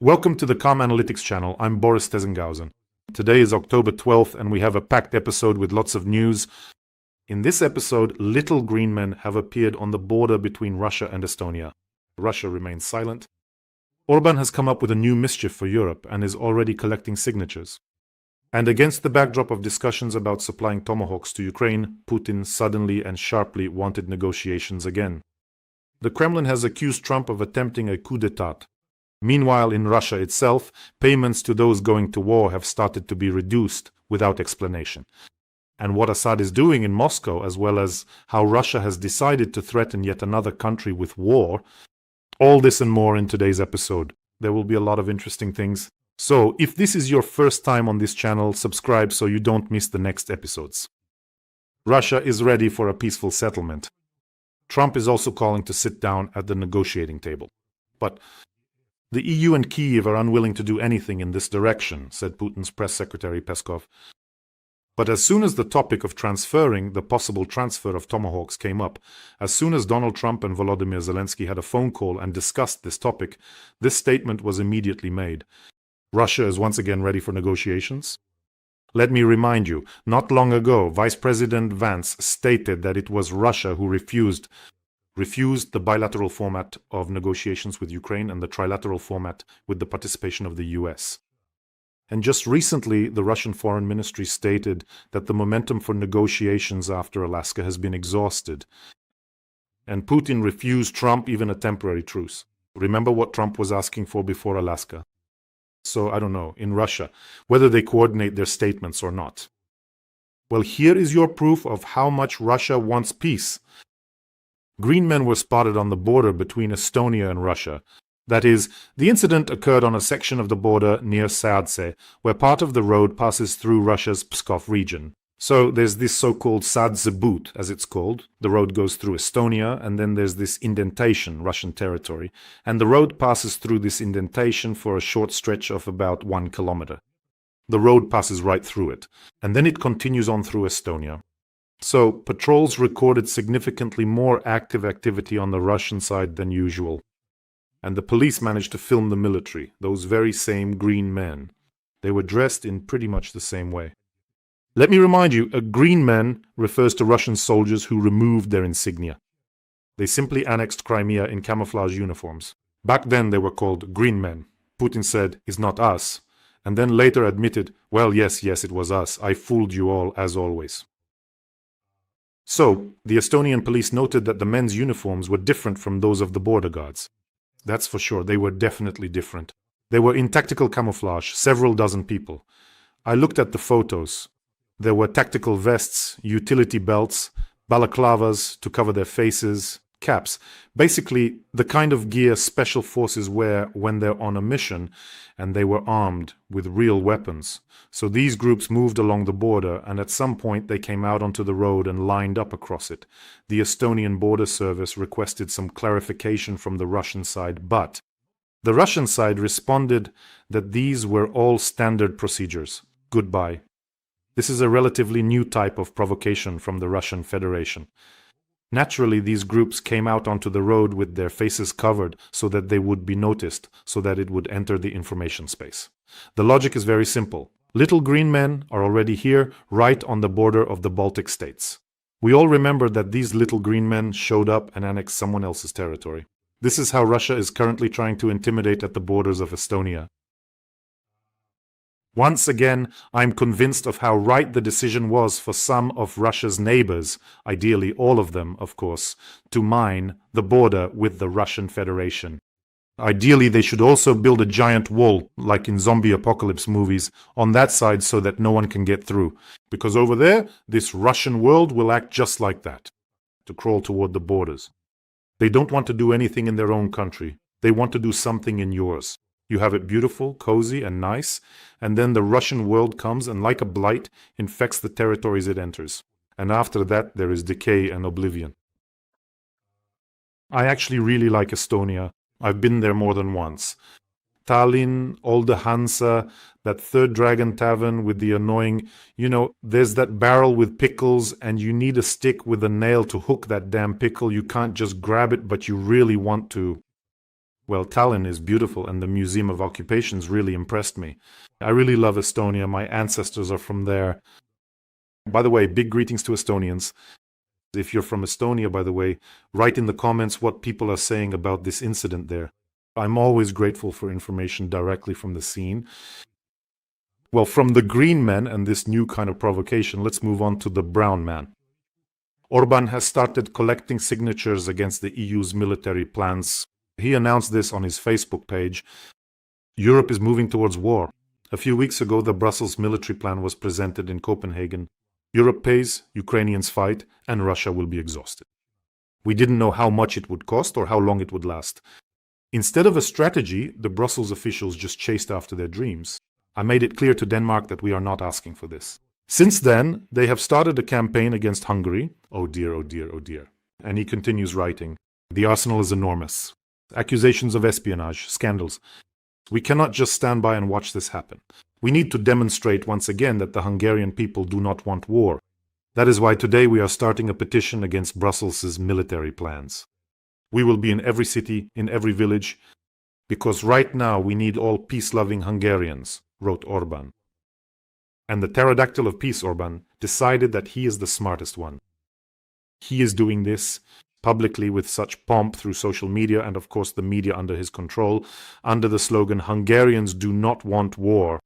Welcome to the Calm Analytics channel. I'm Boris Tizengauzen. Today is October 12th and we have a packed episode with lots of news. In this episode, little green men have appeared on the border between Russia and Estonia. Russia remains silent. Orban has come up with a new mischief for Europe and is already collecting signatures. And against the backdrop of discussions about supplying Tomahawks to Ukraine, Putin suddenly and sharply wanted negotiations again. The Kremlin has accused Trump of attempting a coup d'état. Meanwhile, in Russia itself, payments to those going to war have started to be reduced without explanation. And what Assad is doing in Moscow, as well as how Russia has decided to threaten yet another country with war, all this and more in today's episode. There will be a lot of interesting things. So, if this is your first time on this channel, subscribe so you don't miss the next episodes. Russia is ready for a peaceful settlement. Trump is also calling to sit down at the negotiating table. But the EU and Kyiv are unwilling to do anything in this direction, said Putin's press secretary Peskov. But as soon as the topic of transferring the possible transfer of Tomahawks came up, as soon as Donald Trump and Volodymyr Zelensky had a phone call and discussed this topic, this statement was immediately made. Russia is once again ready for negotiations? Let me remind you, not long ago, Vice President Vance stated that it was Russia who refused the bilateral format of negotiations with Ukraine and the trilateral format with the participation of the US. And just recently, the Russian Foreign Ministry stated that the momentum for negotiations after Alaska has been exhausted. And Putin refused Trump even a temporary truce. Remember what Trump was asking for before Alaska? So, I don't know, in Russia, whether they coordinate their statements or not. Well, here is your proof of how much Russia wants peace. Green men were spotted on the border between Estonia and Russia. That is, the incident occurred on a section of the border near Sadze, where part of the road passes through Russia's Pskov region. So there's this so-called Sadze boot, as it's called. The road goes through Estonia, and then there's this indentation, Russian territory. And the road passes through this indentation for a short stretch of about 1 kilometer. The road passes right through it, and then it continues on through Estonia. So, patrols recorded significantly more active activity on the Russian side than usual. And the police managed to film the military, those very same green men. They were dressed in pretty much the same way. Let me remind you, a green man refers to Russian soldiers who removed their insignia. They simply annexed Crimea in camouflage uniforms. Back then they were called green men. Putin said, "It's not us," and then later admitted, "Well, yes, it was us. I fooled you all, as always." So, the Estonian police noted that the men's uniforms were different from those of the border guards. That's for sure, they were definitely different. They were in tactical camouflage, several dozen people. I looked at the photos. There were tactical vests, utility belts, balaclavas to cover their faces, caps. Basically, the kind of gear special forces wear when they're on a mission, and they were armed with real weapons. So these groups moved along the border, and at some point they came out onto the road and lined up across it. The Estonian border service requested some clarification from the Russian side, but the Russian side responded that these were all standard procedures. Goodbye. This is a relatively new type of provocation from the Russian Federation. Naturally, these groups came out onto the road with their faces covered so that they would be noticed, so that it would enter the information space. The logic is very simple. Little green men are already here, right on the border of the Baltic states. We all remember that these little green men showed up and annexed someone else's territory. This is how Russia is currently trying to intimidate at the borders of Estonia. Once again, I'm convinced of how right the decision was for some of Russia's neighbors, ideally all of them, of course, to mine the border with the Russian Federation. Ideally, they should also build a giant wall, like in zombie apocalypse movies, on that side so that no one can get through. Because over there, this Russian world will act just like that, to crawl toward the borders. They don't want to do anything in their own country. They want to do something in yours. You have it beautiful, cozy, and nice, and then the Russian world comes and, like a blight, infects the territories it enters. And after that, there is decay and oblivion. I actually really like Estonia. I've been there more than once. Tallinn, Olde Hansa, that Third Dragon Tavern with the annoying, there's that barrel with pickles and you need a stick with a nail to hook that damn pickle. You can't just grab it, but you really want to. Well, Tallinn is beautiful and the Museum of Occupations really impressed me. I really love Estonia. My ancestors are from there. By the way, big greetings to Estonians. If you're from Estonia, by the way, write in the comments what people are saying about this incident there. I'm always grateful for information directly from the scene. Well, from the green men and this new kind of provocation, let's move on to the brown man. Orban has started collecting signatures against the EU's military plans. He announced this on his Facebook page. Europe is moving towards war. A few weeks ago, the Brussels military plan was presented in Copenhagen. Europe pays, Ukrainians fight, and Russia will be exhausted. We didn't know how much it would cost or how long it would last. Instead of a strategy, the Brussels officials just chased after their dreams. I made it clear to Denmark that we are not asking for this. Since then, they have started a campaign against Hungary. Oh dear, oh dear, oh dear. And he continues writing. The arsenal is enormous. Accusations of espionage, scandals. We cannot just stand by and watch this happen. We need to demonstrate once again that the Hungarian people do not want war. That is why today we are starting a petition against Brussels' military plans. We will be in every city, in every village, because right now we need all peace-loving Hungarians, wrote Orban. And the pterodactyl of peace, Orban, decided that he is the smartest one. He is doing this publicly with such pomp through social media and of course the media under his control, under the slogan, Hungarians do not want war.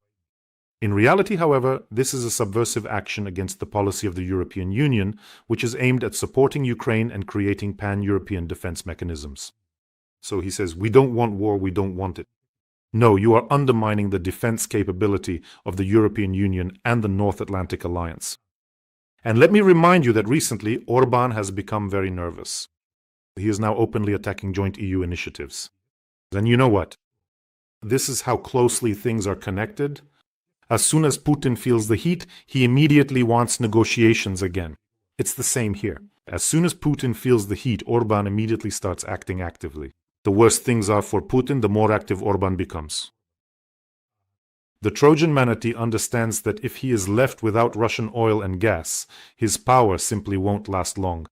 In reality, however, this is a subversive action against the policy of the European Union, which is aimed at supporting Ukraine and creating pan-European defense mechanisms. So he says, we don't want war, we don't want it. No, you are undermining the defense capability of the European Union and the North Atlantic Alliance. And let me remind you that recently Orban has become very nervous. He is now openly attacking joint EU initiatives. And you know what? This is how closely things are connected. As soon as Putin feels the heat, he immediately wants negotiations again. It's the same here. As soon as Putin feels the heat, Orban immediately starts acting actively. The worse things are for Putin, the more active Orban becomes. The Trojan manatee understands that if he is left without Russian oil and gas, his power simply won't last long.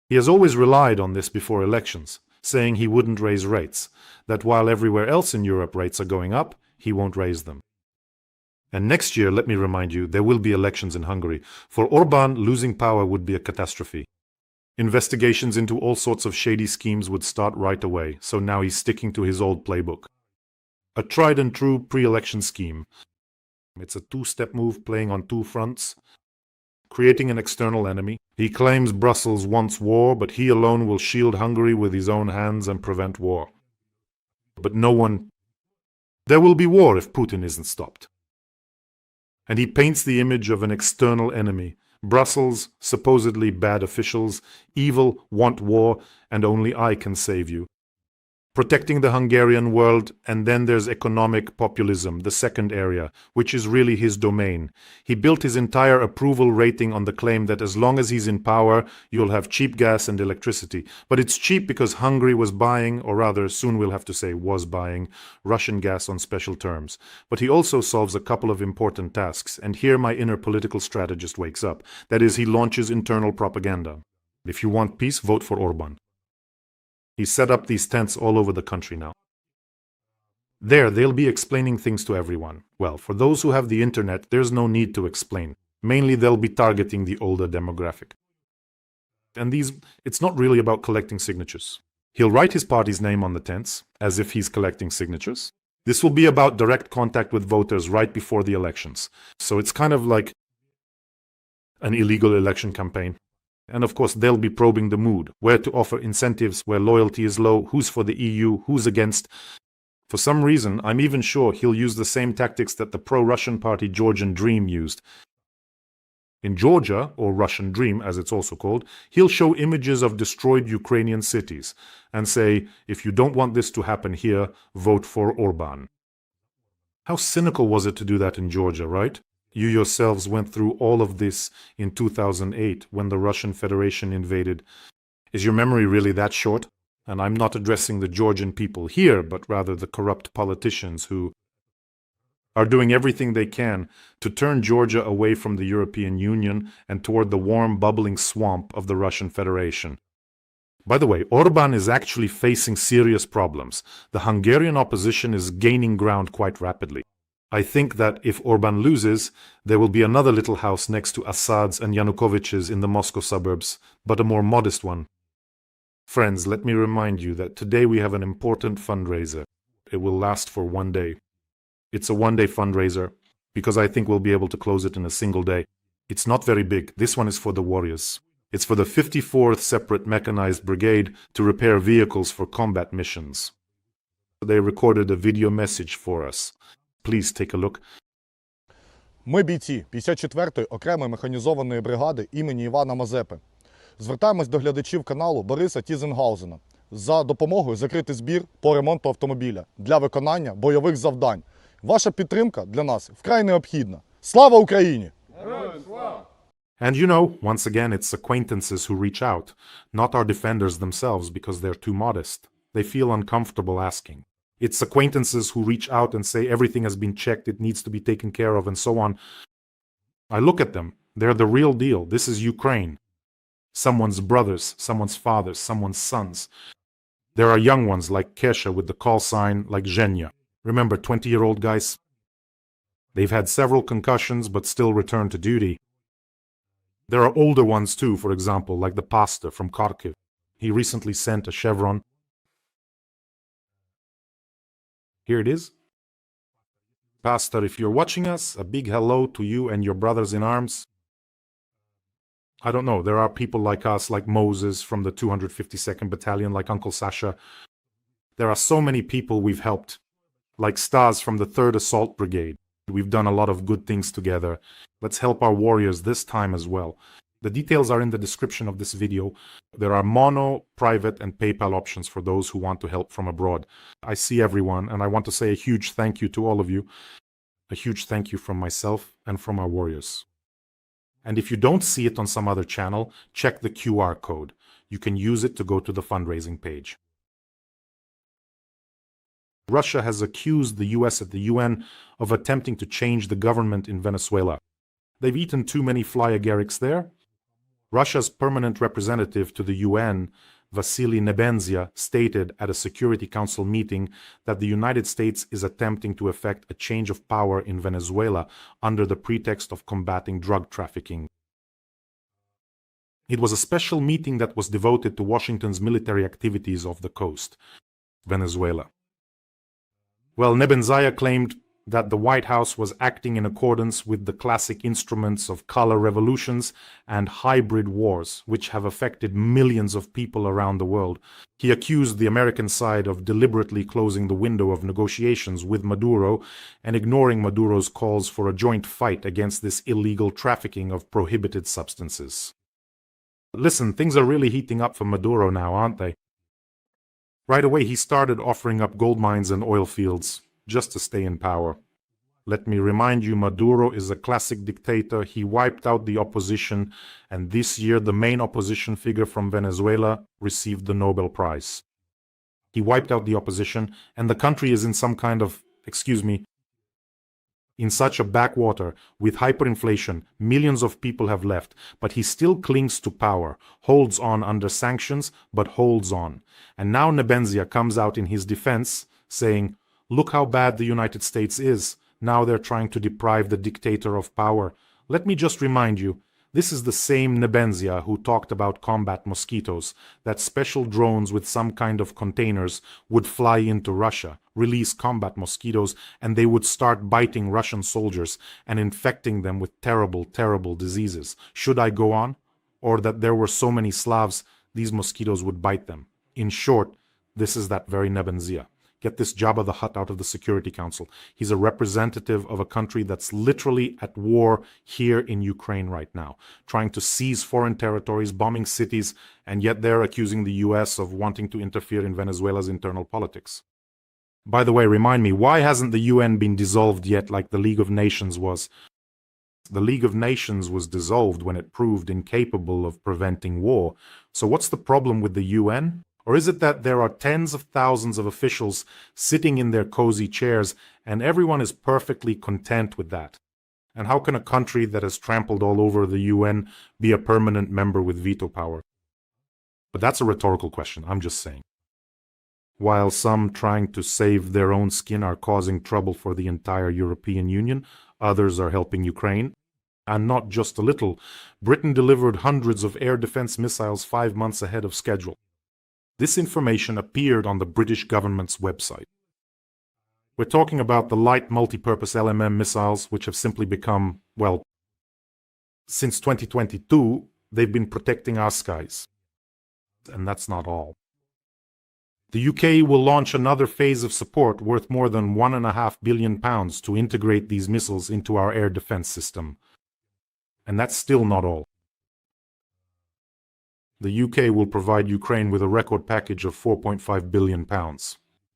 He has always relied on this before elections, saying he wouldn't raise rates, that while everywhere else in Europe rates are going up, he won't raise them. And next year, let me remind you, there will be elections in Hungary. For Orban, losing power would be a catastrophe. Investigations into all sorts of shady schemes would start right away, so now he's sticking to his old playbook. A tried and true pre-election scheme. It's a two-step move playing on two fronts. Creating an external enemy. He claims Brussels wants war, but he alone will shield Hungary with his own hands and prevent war. But no one... There will be war if Putin isn't stopped. And he paints the image of an external enemy. Brussels, supposedly bad officials, evil, want war, and only I can save you. Protecting the Hungarian world, and then there's economic populism, the second area, which is really his domain. He built his entire approval rating on the claim that as long as he's in power, you'll have cheap gas and electricity. But it's cheap because Hungary was buying, or rather, soon we'll have to say was buying, Russian gas on special terms. But he also solves a couple of important tasks, and here my inner political strategist wakes up. That is, he launches internal propaganda. If you want peace, vote for Orban. He's set up these tents all over the country now. There, they'll be explaining things to everyone. Well, for those who have the internet, there's no need to explain. Mainly, they'll be targeting the older demographic. And it's not really about collecting signatures. He'll write his party's name on the tents, as if he's collecting signatures. This will be about direct contact with voters right before the elections. So it's kind of like an illegal election campaign. And of course, they'll be probing the mood, where to offer incentives, where loyalty is low, who's for the EU, who's against. For some reason, I'm even sure he'll use the same tactics that the pro-Russian party Georgian Dream used. In Georgia, or Russian Dream as it's also called, he'll show images of destroyed Ukrainian cities and say, if you don't want this to happen here, vote for Orban. How cynical was it to do that in Georgia, right? You yourselves went through all of this in 2008 when the Russian Federation invaded. Is your memory really that short? And I'm not addressing the Georgian people here, but rather the corrupt politicians who are doing everything they can to turn Georgia away from the European Union and toward the warm, bubbling swamp of the Russian Federation. By the way, Orban is actually facing serious problems. The Hungarian opposition is gaining ground quite rapidly. I think that if Orban loses, there will be another little house next to Assad's and Yanukovych's in the Moscow suburbs, but a more modest one. Friends, let me remind you that today we have an important fundraiser. It will last for one day. It's a one-day fundraiser, because I think we'll be able to close it in a single day. It's not very big. This one is for the warriors. It's for the 54th Separate Mechanized Brigade to repair vehicles for combat missions. They recorded a video message for us. Please take a look. Ми бійці 54-ї окремої механізованої бригади імені Івана Мазепи. Звертаємось до глядачів каналу Бориса Тізенгаузена за допомогою закрити збір по ремонту автомобіля для виконання бойових завдань. Ваша підтримка для нас вкрай необхідна. Слава Україні! Героям слава! And you know, once again, it's acquaintances who reach out, not our defenders themselves because they're too modest. They feel uncomfortable asking. It's acquaintances who reach out and say everything has been checked, it needs to be taken care of, and so on. I look at them. They're the real deal. This is Ukraine. Someone's brothers, someone's fathers, someone's sons. There are young ones like Kesha with the call sign, like Zhenya. Remember, 20-year-old guys? They've had several concussions but still return to duty. There are older ones too, for example, like the pastor from Kharkiv. He recently sent a chevron. Here it is. Pastor, if you're watching us, a big hello to you and your brothers in arms. I don't know, there are people like us, like Moses from the 252nd Battalion, like Uncle Sasha. There are so many people we've helped, like Stas from the 3rd Assault Brigade. We've done a lot of good things together. Let's help our warriors this time as well. The details are in the description of this video. There are mono, private, and PayPal options for those who want to help from abroad. I see everyone, and I want to say a huge thank you to all of you. A huge thank you from myself and from our warriors. And if you don't see it on some other channel, check the QR code. You can use it to go to the fundraising page. Russia has accused the US at the UN of attempting to change the government in Venezuela. They've eaten too many fly agarics there. Russia's permanent representative to the UN, Vasily Nebenzya, stated at a Security Council meeting that the United States is attempting to effect a change of power in Venezuela under the pretext of combating drug trafficking. It was a special meeting that was devoted to Washington's military activities off the coast, Venezuela. Well, Nebenzya claimed that the White House was acting in accordance with the classic instruments of color revolutions and hybrid wars, which have affected millions of people around the world. He accused the American side of deliberately closing the window of negotiations with Maduro and ignoring Maduro's calls for a joint fight against this illegal trafficking of prohibited substances. Listen, things are really heating up for Maduro now, aren't they? Right away, he started offering up gold mines and oil fields just to stay in power. Let me remind you, Maduro is a classic dictator. He wiped out the opposition, and this year the main opposition figure from Venezuela received the Nobel Prize. He wiped out the opposition, and the country is in some kind of, in such a backwater, with hyperinflation. Millions of people have left, but he still clings to power, holds on under sanctions, but holds on. And now Nebenzya comes out in his defense, saying, look how bad the United States is. Now they're trying to deprive the dictator of power. Let me just remind you, this is the same Nebenzya who talked about combat mosquitoes, that special drones with some kind of containers would fly into Russia, release combat mosquitoes, and they would start biting Russian soldiers and infecting them with terrible, terrible diseases. Should I go on? Or that there were so many Slavs, these mosquitoes would bite them. In short, this is that very Nebenzya. Get this Jabba the Hutt out of the Security Council. He's a representative of a country that's literally at war here in Ukraine right now, trying to seize foreign territories, bombing cities, and yet they're accusing the US of wanting to interfere in Venezuela's internal politics. By the way, remind me, why hasn't the UN been dissolved yet like the League of Nations was? The League of Nations was dissolved when it proved incapable of preventing war. So what's the problem with the UN? Or is it that there are tens of thousands of officials sitting in their cozy chairs and everyone is perfectly content with that? And how can a country that has trampled all over the UN be a permanent member with veto power? But that's a rhetorical question, I'm just saying. While some trying to save their own skin are causing trouble for the entire European Union, others are helping Ukraine. And not just a little. Britain delivered hundreds of air defense missiles 5 months ahead of schedule. This information appeared on the British government's website. We're talking about the light multipurpose LMM missiles, which have simply become, well, since 2022, they've been protecting our skies. And that's not all. The UK will launch another phase of support worth more than £1.5 billion to integrate these missiles into our air defense system. And that's still not all. The UK will provide Ukraine with a record package of £4.5 billion.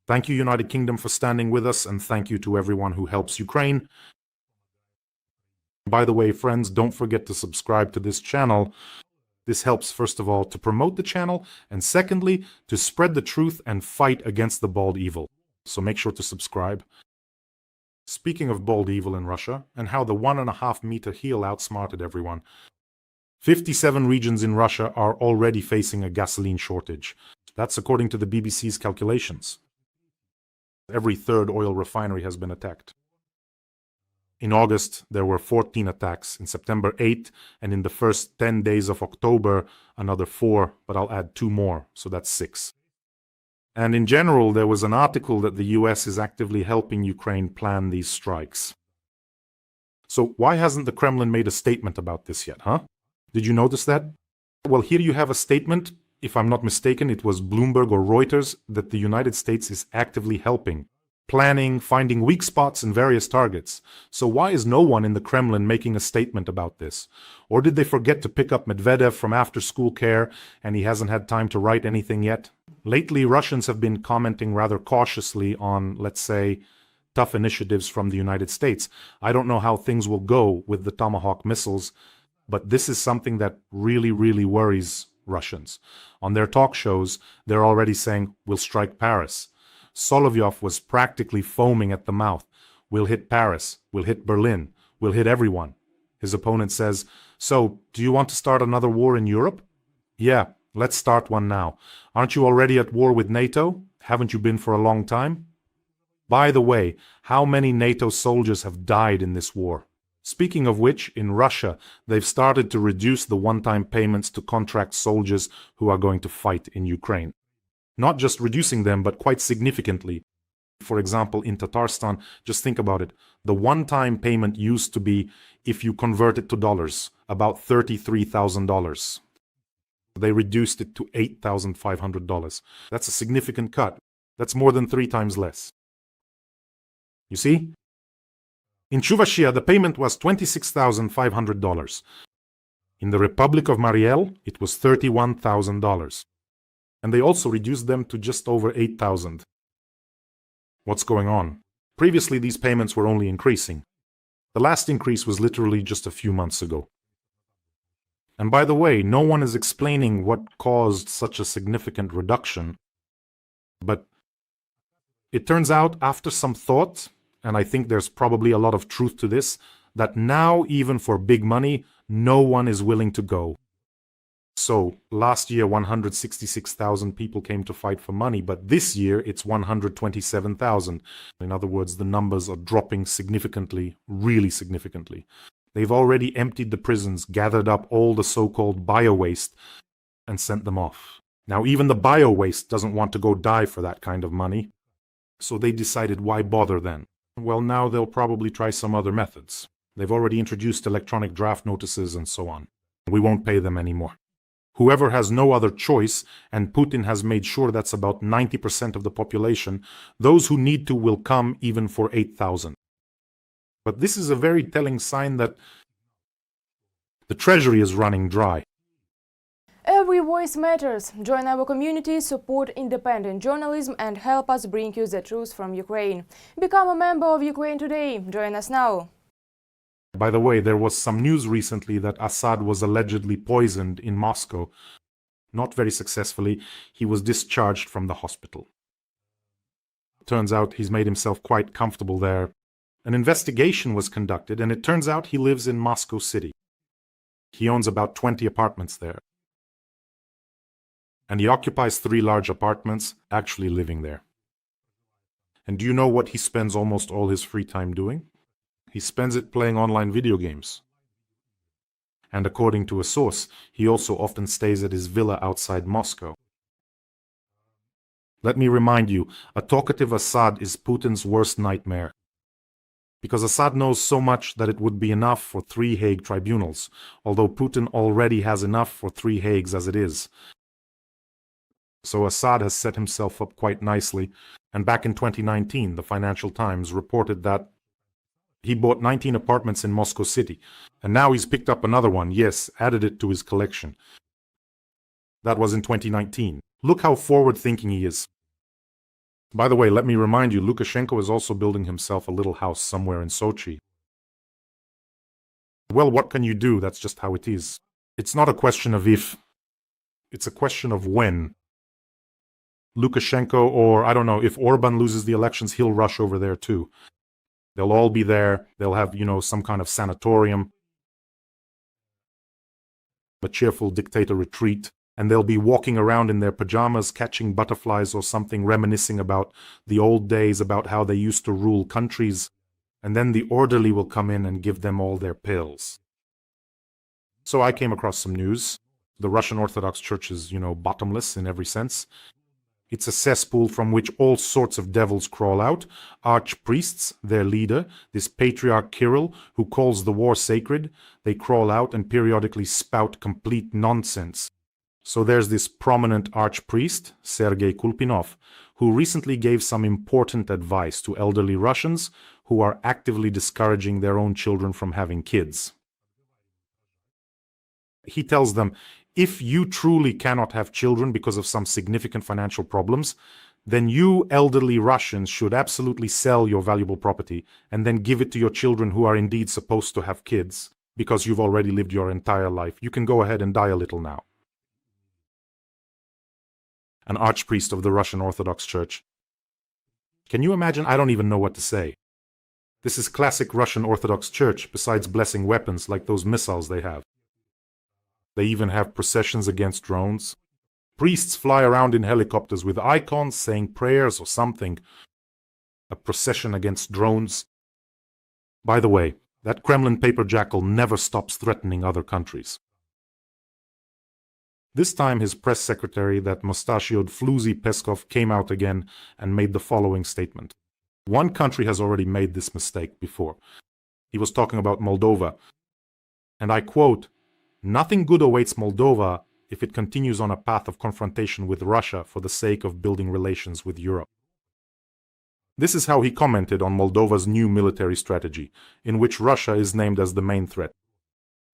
Thank you, United Kingdom, for standing with us, and thank you to everyone who helps Ukraine. By the way, friends, don't forget to subscribe to this channel. This helps, first of all, to promote the channel, and secondly, to spread the truth and fight against the bald evil. So make sure to subscribe. Speaking of bald evil in Russia, and how the 1.5-meter heel outsmarted everyone, 57 regions in Russia are already facing a gasoline shortage. That's according to the BBC's calculations. Every third oil refinery has been attacked. In August, there were 14 attacks, in September 8, and in the first 10 days of October, another 4, but I'll add 2 more, so that's 6. And in general, there was an article that the US is actively helping Ukraine plan these strikes. So why hasn't the Kremlin made a statement about this yet, huh? Did you notice that? Well, here you have a statement, if I'm not mistaken, it was Bloomberg or Reuters, that the United States is actively helping, planning, finding weak spots in various targets. So why is no one in the Kremlin making a statement about this? Or did they forget to pick up Medvedev from after-school care and he hasn't had time to write anything yet? Lately, Russians have been commenting rather cautiously on, let's say, tough initiatives from the United States. I don't know how things will go with the Tomahawk missiles, but this is something that really, really worries Russians. On their talk shows, they're already saying, we'll strike Paris. Solovyov was practically foaming at the mouth. We'll hit Paris. We'll hit Berlin. We'll hit everyone. His opponent says, so, do you want to start another war in Europe? Yeah, let's start one now. Aren't you already at war with NATO? Haven't you been for a long time? By the way, how many NATO soldiers have died in this war? Speaking of which, in Russia, they've started to reduce the one-time payments to contract soldiers who are going to fight in Ukraine. Not just reducing them, but quite significantly. For example, in Tatarstan, just think about it. The one-time payment used to be, if you convert it to dollars, about $33,000. They reduced it to $8,500. That's a significant cut. That's more than 3 times less. You see? In Chuvashia, the payment was $26,500. In the Republic of Mariel, it was $31,000. And they also reduced them to just over $8,000. What's going on? Previously, these payments were only increasing. The last increase was literally just a few months ago. And by the way, no one is explaining what caused such a significant reduction. But it turns out, after some thought, and I think there's probably a lot of truth to this, that now, even for big money, no one is willing to go. So, last year 166,000 people came to fight for money, but this year it's 127,000. In other words, the numbers are dropping significantly, really significantly. They've already emptied the prisons, gathered up all the so-called bio-waste, and sent them off. Now, even the bio-waste doesn't want to go die for that kind of money. So they decided, why bother then? Well, now they'll probably try some other methods. They've already introduced electronic draft notices and so on. We won't pay them anymore. Whoever has no other choice, and Putin has made sure that's about 90% of the population, those who need to will come even for 8,000. But this is a very telling sign that the treasury is running dry. Every voice matters. Join our community, support independent journalism and help us bring you the truth from Ukraine. Become a member of Ukraine today. Join us now. By the way, there was some news recently that Assad was allegedly poisoned in Moscow. Not very successfully. He was discharged from the hospital. Turns out he's made himself quite comfortable there. An investigation was conducted, and it turns out he lives in Moscow City. He owns about 20 apartments there. And he occupies 3 large apartments, actually living there. And do you know what he spends almost all his free time doing? He spends it playing online video games. And according to a source, he also often stays at his villa outside Moscow. Let me remind you, a talkative Assad is Putin's worst nightmare. Because Assad knows so much that it would be enough for 3 Hague tribunals, although Putin already has enough for 3 Hagues as it is. So Assad has set himself up quite nicely, and back in 2019, the Financial Times reported that he bought 19 apartments in Moscow City, and now he's picked up another one, yes, added it to his collection. That was in 2019. Look how forward-thinking he is. By the way, let me remind you, Lukashenko is also building himself a little house somewhere in Sochi. Well, what can you do? That's just how it is. It's not a question of if, it's a question of when. Lukashenko, or I don't know, if Orban loses the elections, he'll rush over there too. They'll all be there. They'll have, some kind of sanatorium, a cheerful dictator retreat, and they'll be walking around in their pajamas, catching butterflies or something, reminiscing about the old days, about how they used to rule countries, and then the orderly will come in and give them all their pills. So I came across some news. The Russian Orthodox Church is, bottomless in every sense. It's a cesspool from which all sorts of devils crawl out. Archpriests, their leader, this patriarch Kirill, who calls the war sacred, they crawl out and periodically spout complete nonsense. So there's this prominent archpriest, Sergei Kulpinov, who recently gave some important advice to elderly Russians who are actively discouraging their own children from having kids. He tells them, if you truly cannot have children because of some significant financial problems, then you elderly Russians should absolutely sell your valuable property and then give it to your children who are indeed supposed to have kids, because you've already lived your entire life. You can go ahead and die a little now. An archpriest of the Russian Orthodox Church. Can you imagine? I don't even know what to say. This is classic Russian Orthodox Church, besides blessing weapons like those missiles they have. They even have processions against drones. Priests fly around in helicopters with icons saying prayers or something. A procession against drones. By the way, that Kremlin paper jackal never stops threatening other countries. This time his press secretary, that mustachioed floozy Peskov, came out again and made the following statement. One country has already made this mistake before. He was talking about Moldova. And I quote, "Nothing good awaits Moldova if it continues on a path of confrontation with Russia for the sake of building relations with Europe." This is how he commented on Moldova's new military strategy, in which Russia is named as the main threat.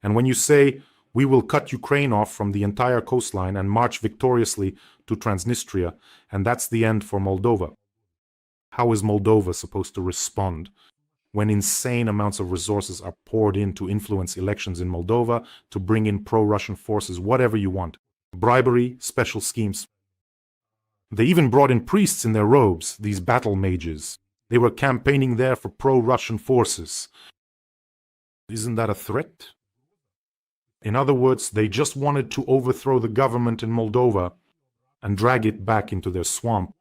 And when you say, "We will cut Ukraine off from the entire coastline and march victoriously to Transnistria, and that's the end for Moldova," how is Moldova supposed to respond when insane amounts of resources are poured in to influence elections in Moldova, to bring in pro-Russian forces, whatever you want? Bribery, special schemes. They even brought in priests in their robes, these battle mages. They were campaigning there for pro-Russian forces. Isn't that a threat? In other words, they just wanted to overthrow the government in Moldova and drag it back into their swamp.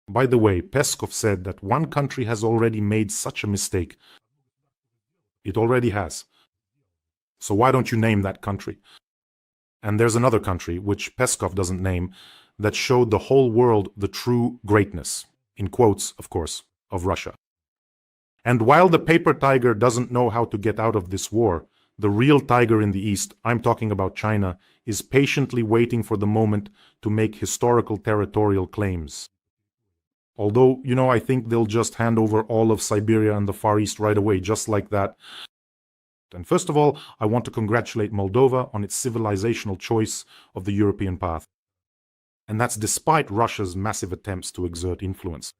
By the way, Peskov said that one country has already made such a mistake. It already has. So why don't you name that country? And there's another country, which Peskov doesn't name, that showed the whole world the true greatness, in quotes, of course, of Russia. And while the paper tiger doesn't know how to get out of this war, the real tiger in the East, I'm talking about China, is patiently waiting for the moment to make historical territorial claims. Although, I think they'll just hand over all of Siberia and the Far East right away, just like that. And first of all, I want to congratulate Moldova on its civilizational choice of the European path. And that's despite Russia's massive attempts to exert influence.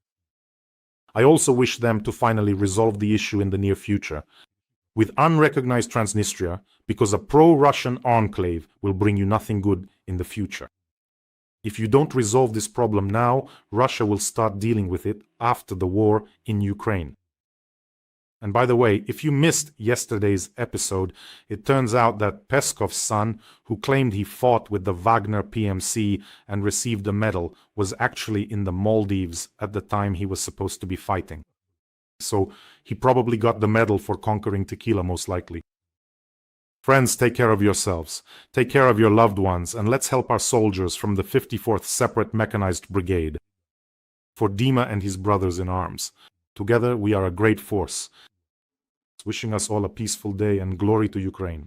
I also wish them to finally resolve the issue in the near future with unrecognized Transnistria, because a pro-Russian enclave will bring you nothing good in the future. If you don't resolve this problem now, Russia will start dealing with it after the war in Ukraine. And by the way, if you missed yesterday's episode, it turns out that Peskov's son, who claimed he fought with the Wagner PMC and received a medal, was actually in the Maldives at the time he was supposed to be fighting. So he probably got the medal for conquering Tequila, most likely. Friends, take care of yourselves, take care of your loved ones, and let's help our soldiers from the 54th Separate Mechanized Brigade. For Dima and his brothers in arms. Together we are a great force. Wishing us all a peaceful day and glory to Ukraine.